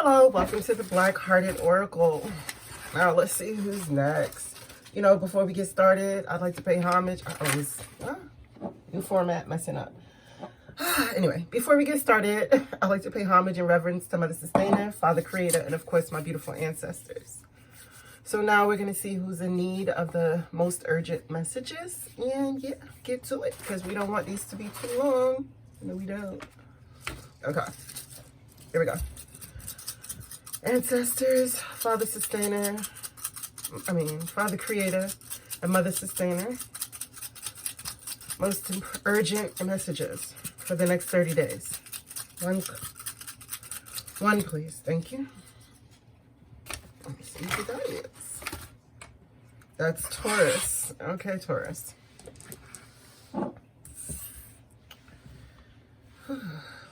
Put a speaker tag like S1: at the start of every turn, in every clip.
S1: Hello, welcome to the Black Hearted Oracle. Now let's see who's next. You know, before we get started, I'd like to pay homage. New format, messing up. Anyway, before we get started, I'd like to pay homage and reverence to Mother Sustainer, Father Creator, and of course my beautiful ancestors. So now we're going to see who's in need of the most urgent messages. And yeah, get to it, because we don't want these to be too long. No, we don't. Okay, here we go. Ancestors, Father Creator, and Mother Sustainer. Most urgent messages for the next 30 days. One, please. Thank you. Let me see who that is. That's Taurus. Okay, Taurus.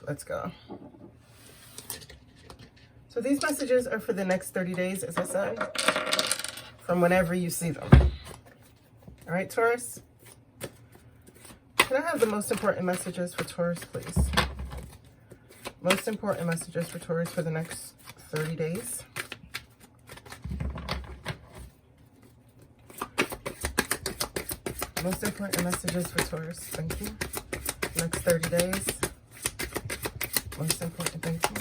S1: Let's go. So these messages are for the next 30 days, as I said, from whenever you see them. All right, Taurus? Can I have the most important messages for Taurus, please? Most important messages for Taurus for the next 30 days. Most important messages for Taurus. Thank you. Next 30 days. Most important, thank you.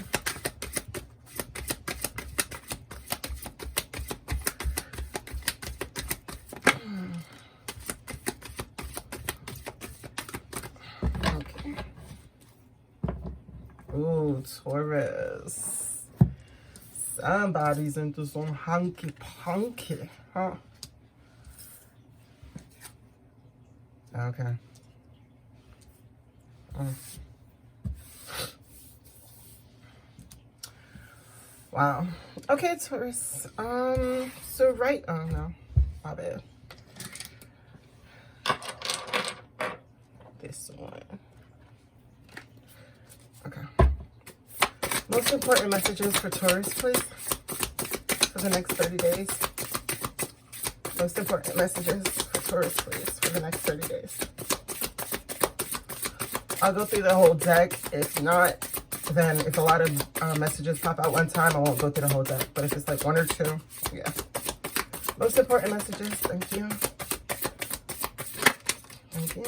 S1: Ooh, Taurus. Somebody's into some hunky-punky, huh? Okay. Wow. Okay, Taurus. Oh no, my bad. This one. Okay. Most important messages for Taurus, please, for the next 30 days. Most important messages for Taurus, please, for the next 30 days. I'll go through the whole deck. If not, then if a lot of messages pop out one time, I won't go through the whole deck. But if it's like one or two, yeah. Most important messages, thank you. Thank you.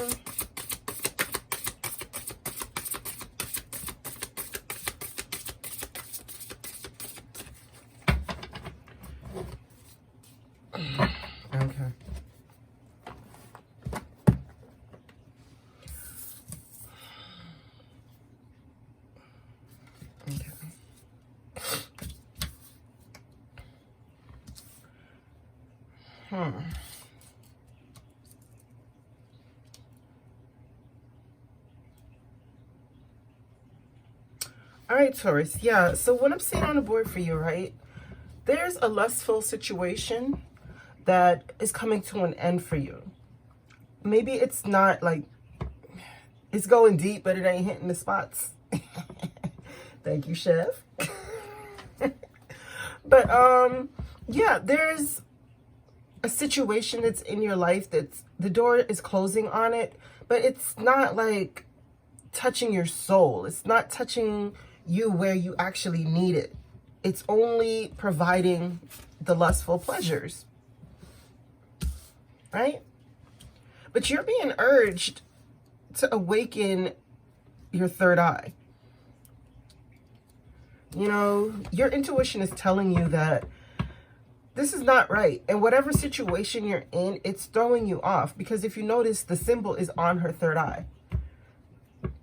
S1: Okay. All right, Taurus. Yeah, so what I'm seeing on the board for you, right? There's a lustful situation that is coming to an end for you. Maybe it's not like, it's going deep, but it ain't hitting the spots. Thank you, Chef. But, yeah, there's a situation that's in your life that's, the door is closing on it, but it's not like touching your soul. It's not touching you where you actually need it. It's only providing the lustful pleasures, right? But you're being urged to awaken your third eye. You know, your intuition is telling you that this is not right. And whatever situation you're in, it's throwing you off. Because if you notice, the symbol is on her third eye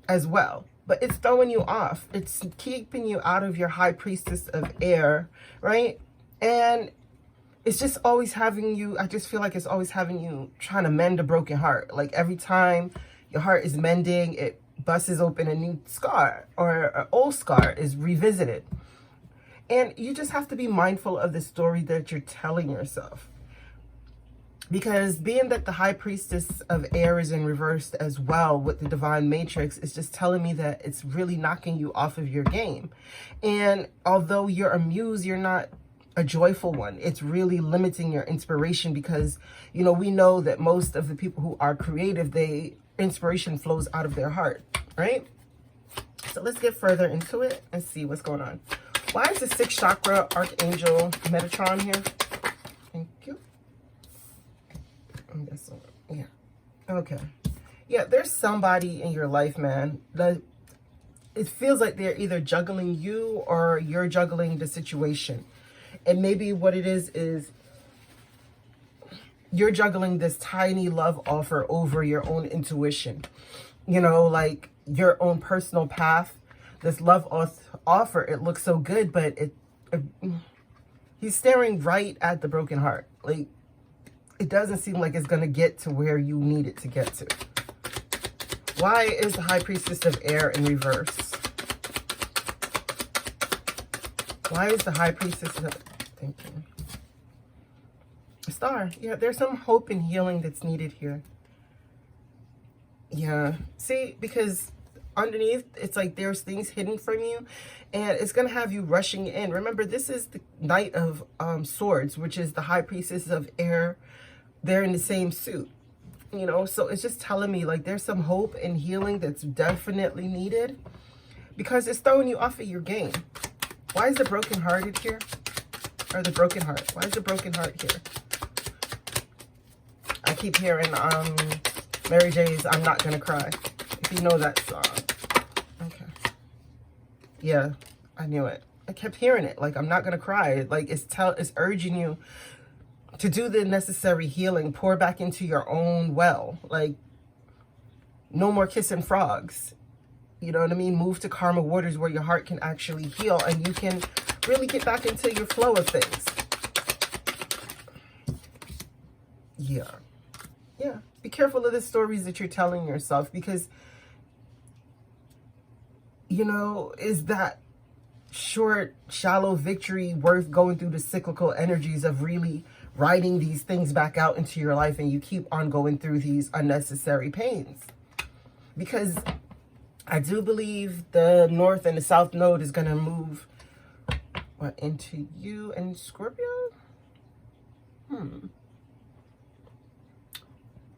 S1: as well. But it's throwing you off. It's keeping you out of your high priestess of air, right? And it's just always having you, I just feel like it's always having you trying to mend a broken heart. Like every time your heart is mending, it busts open a new scar, or an old scar is revisited. And you just have to be mindful of the story that you're telling yourself. Because being that the high priestess of air is in reverse as well with the divine matrix, is just telling me that it's really knocking you off of your game. And although you're a muse, you're not a joyful one. It's really limiting your inspiration because, you know, we know that most of the people who are creative, inspiration flows out of their heart, right? So let's get further into it and see what's going on. Why is the 6th chakra Archangel Metatron here? Thank you. Yeah. Okay. Yeah, there's somebody in your life, man, that it feels like they're either juggling you or you're juggling the situation. And maybe what it is you're juggling this tiny love offer over your own intuition. You know, like your own personal path. This love offer, it looks so good, but he's staring right at the broken heart. Like, it doesn't seem like it's going to get to where you need it to get to. Why is the High Priestess of Air in reverse? Why is the High Priestess of... Thank you. Star. Yeah, there's some hope and healing that's needed here. Yeah. See, because underneath, it's like there's things hidden from you, and it's going to have you rushing in. Remember, this is the Knight of Swords, which is the High Priestess of Air. They're in the same suit, you know, so it's just telling me like there's some hope and healing that's definitely needed, because it's throwing you off of your game. Why is the broken hearted here? Or the broken heart? Why is the broken heart here? I keep hearing Mary J's I'm Not Gonna Cry. If you know that song. Okay. Yeah, I knew it. I kept hearing it. Like, I'm not gonna cry. Like, it's urging you to do the necessary healing. Pour back into your own well. Like, no more kissing frogs. You know what I mean? Move to karma waters where your heart can actually heal and you can really get back into your flow of things. Yeah. Yeah. Be careful of the stories that you're telling yourself, because, you know, is that short, shallow victory worth going through the cyclical energies of really writing these things back out into your life, and you keep on going through these unnecessary pains? Because I do believe the North and the South Node is going to move into you and Scorpio.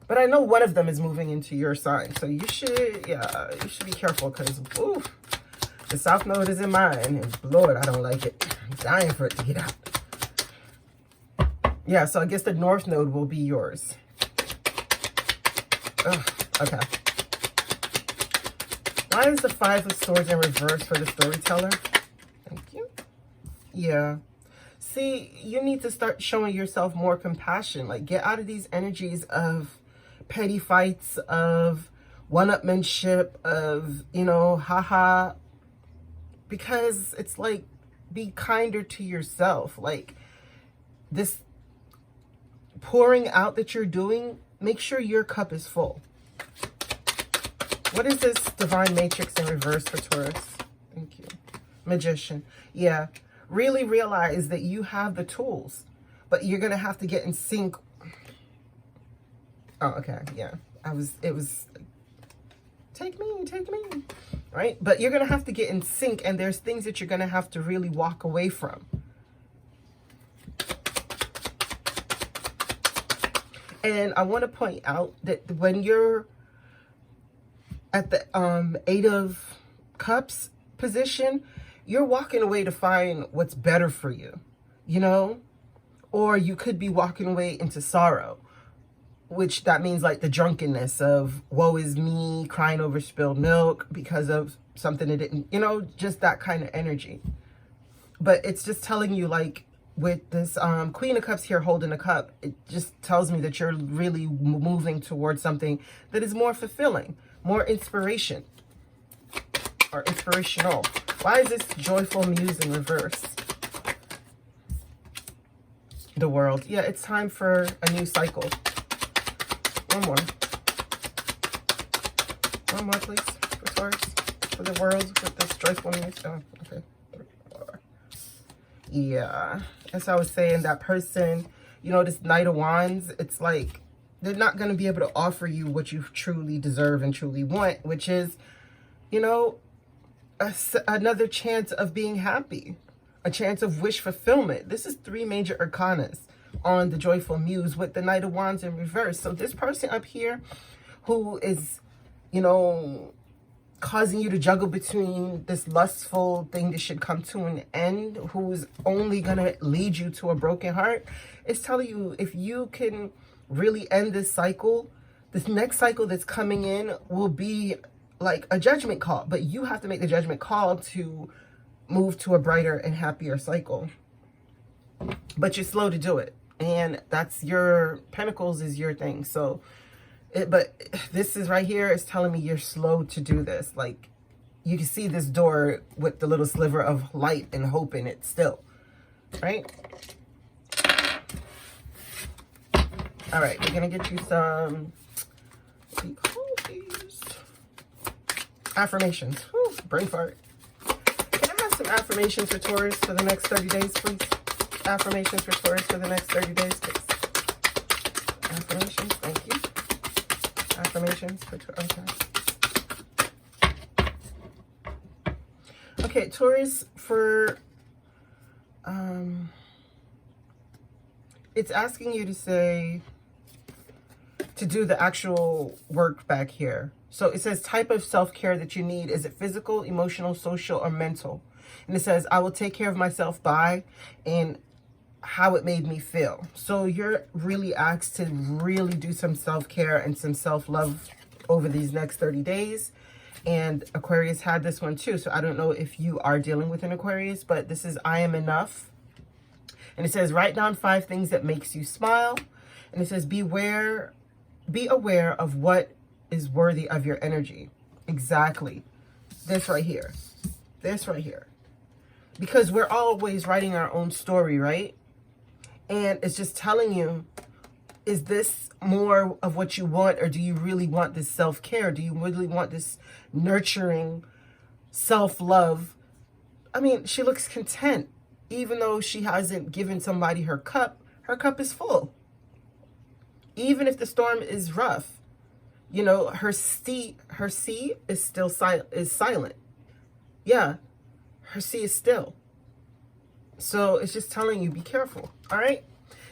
S1: But I know one of them is moving into your sign. So you should, yeah, you should be careful, because, ooh, the South Node is in mine. And Lord, I don't like it. I'm dying for it to get out. Yeah, so I guess the North Node will be yours. Ugh, okay. Why is the 5 of Swords in reverse for the storyteller? Thank you. Yeah. See, you need to start showing yourself more compassion. Like, get out of these energies of petty fights, of one-upmanship, of, you know, haha. Because it's like, be kinder to yourself. Like, this pouring out that you're doing, make sure your cup is full. What is this Divine Matrix in reverse for Taurus? Thank you. Magician. Yeah. Really realize that you have the tools, but you're going to have to get in sync. Oh, okay. Yeah. It was, take me. Right? But you're going to have to get in sync, and there's things that you're going to have to really walk away from. And I want to point out that when you're at the 8 of Cups position, you're walking away to find what's better for you, you know? Or you could be walking away into sorrow, which that means like the drunkenness of woe is me, crying over spilled milk because of something that didn't, you know, just that kind of energy. But it's just telling you, like, with this Queen of Cups here holding a cup, it just tells me that you're really moving towards something that is more fulfilling, more inspiration, or inspirational. Why is this Joyful Muse in reverse? The World. Yeah, it's time for a new cycle. One more. One more, please, for Taurus. For the World, with this Joyful Muse. Oh, okay. Yeah. As I was saying, that person, you know, this Knight of Wands, it's like they're not going to be able to offer you what you truly deserve and truly want, which is, you know, another chance of being happy, a chance of wish fulfillment. This is 3 major arcanas on the Joyful Muse with the Knight of Wands in reverse. So this person up here who is, you know, causing you to juggle between this lustful thing that should come to an end, who's only going to lead you to a broken heart. It's telling you, if you can really end this cycle, this next cycle that's coming in will be like a judgment call, but you have to make the judgment call to move to a brighter and happier cycle. But you're slow to do it, and that's your Pentacles is your thing. So but this is right here is telling me you're slow to do this. Like, you can see this door with the little sliver of light and hope in it still, right? All right, we're gonna get you some affirmations. Whew, brain fart. Can I have some affirmations for Taurus for the next 30 days, please? Affirmations for Taurus for the next 30 days, please. Affirmations, thank you. Affirmations for Taurus. Okay, Taurus, for it's asking you to say, to do the actual work back here. So it says type of self-care that you need. Is it physical, emotional, social, or mental? And it says, I will take care of myself by, and how it made me feel. So you're really asked to really do some self-care and some self-love over these next 30 days. And Aquarius had this one too. So I don't know if you are dealing with an Aquarius, but this is I am enough. And it says, write down 5 things that makes you smile. And it says, be aware of what is worthy of your energy. Exactly. This right here. This right here. Because we're always writing our own story, right? And it's just telling you, is this more of what you want, or do you really want this self-care? Do you really want this nurturing self-love? I mean, she looks content. Even though she hasn't given somebody her cup is full. Even if the storm is rough, you know, her sea is still silent. Yeah, her sea is still. So it's just telling you, be careful. All right.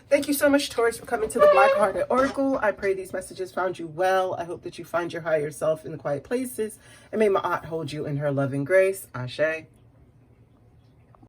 S1: Thank you so much, Taurus, for coming to the Black Hearted Oracle. I pray these messages found you well. I hope that you find your higher self in the quiet places. And may Ma'at hold you in her loving grace. Ashe.